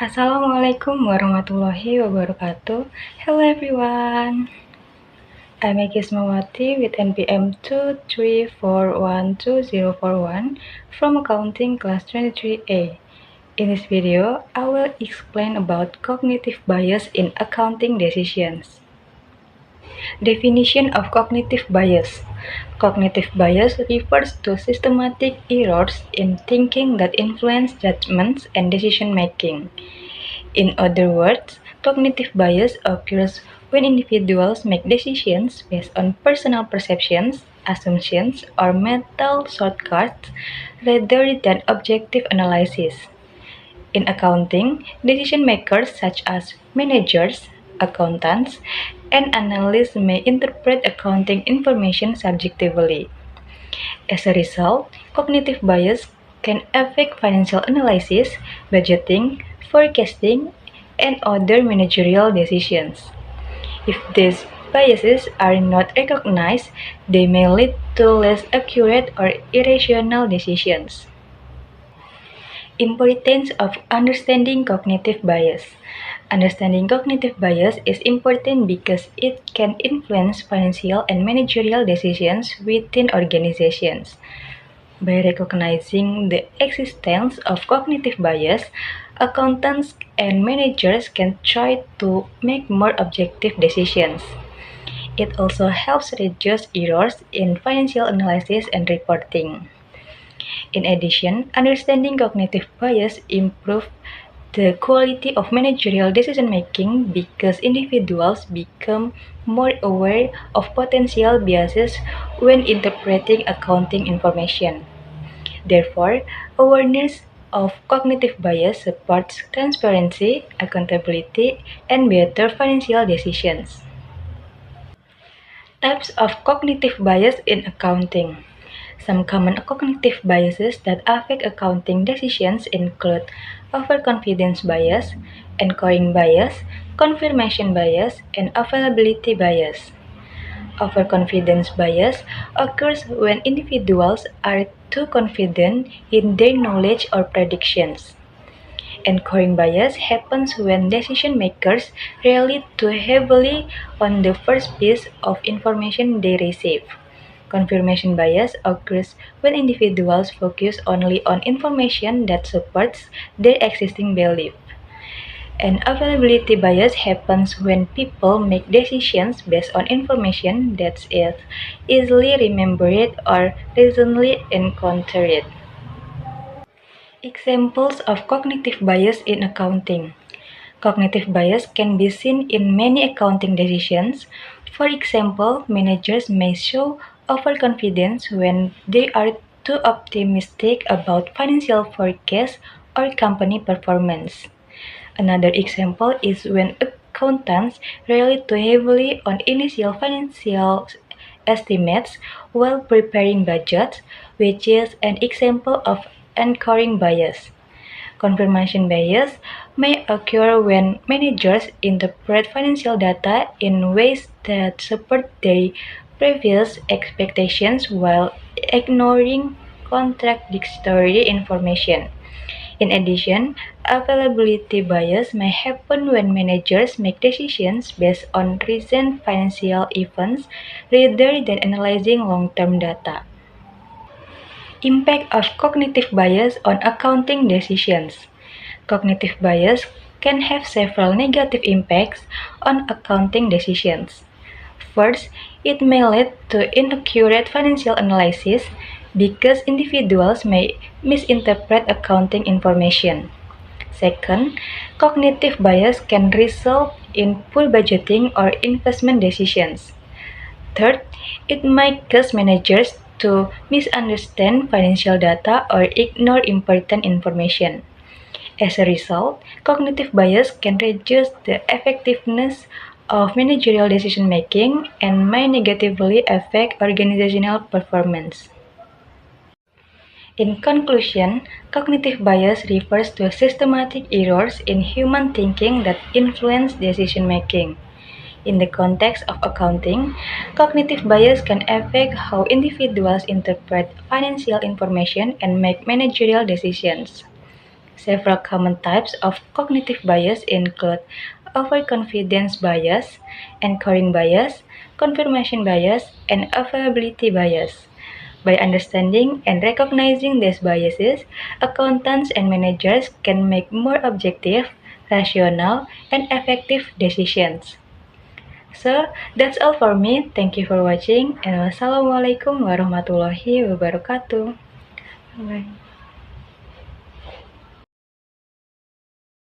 Assalamualaikum warahmatullahi wabarakatuh. Hello everyone. I'm Kismawati with NPM 2341201 from Accounting Class 23A. In this video, I will explain about cognitive bias in accounting decisions. Definition of cognitive bias. Cognitive bias refers to systematic errors in thinking that influence judgments and decision making. In other words, cognitive bias occurs when individuals make decisions based on personal perceptions, assumptions, or mental shortcuts rather than objective analysis. In accounting, decision makers such as managers, accountants, and analysts may interpret accounting information subjectively. As a result, cognitive bias can affect financial analysis, budgeting, forecasting, and other managerial decisions. If these biases are not recognized, they may lead to less accurate or irrational decisions. Importance of understanding cognitive bias. Understanding cognitive bias is important because it can influence financial and managerial decisions within organizations. By recognizing the existence of cognitive bias, accountants and managers can try to make more objective decisions. It also helps reduce errors in financial analysis and reporting. In addition, understanding cognitive bias improves the quality of managerial decision-making because individuals become more aware of potential biases when interpreting accounting information. Therefore, awareness of cognitive bias supports transparency, accountability, and better financial decisions. Types of cognitive bias in accounting. Some common cognitive biases that affect accounting decisions include overconfidence bias, anchoring bias, confirmation bias, and availability bias. Overconfidence bias occurs when individuals are too confident in their knowledge or predictions. Anchoring bias happens when decision makers rely too heavily on the first piece of information they receive. Confirmation bias occurs when individuals focus only on information that supports their existing belief. And availability bias happens when people make decisions based on information that is easily remembered or recently encountered. Examples of cognitive bias in accounting. Cognitive bias can be seen in many accounting decisions. For example, managers may show overconfidence when they are too optimistic about financial forecasts or company performance. Another example is when accountants rely too heavily on initial financial estimates while preparing budgets, which is an example of anchoring bias. Confirmation bias may occur when managers interpret financial data in ways that support their previous expectations while ignoring contradictory information. In addition, availability bias may happen when managers make decisions based on recent financial events rather than analyzing long-term data. Impact of cognitive bias on accounting decisions. Cognitive bias can have several negative impacts on accounting decisions. First, it may lead to inaccurate financial analysis because individuals may misinterpret accounting information. Second, cognitive bias can result in poor budgeting or investment decisions. Third, it might cause managers to misunderstand financial data or ignore important information. As a result, cognitive bias can reduce the effectiveness of managerial decision making and may negatively affect organizational performance. In conclusion, cognitive bias refers to systematic errors in human thinking that influence decision making. In the context of accounting, cognitive bias can affect how individuals interpret financial information and make managerial decisions. Several common types of cognitive bias include overconfidence bias, anchoring bias, confirmation bias, and availability bias. By understanding and recognizing these biases, accountants and managers can make more objective, rational, and effective decisions. So, that's all for me. Thank you for watching, and wassalamualaikum warahmatullahi wabarakatuh. Bye.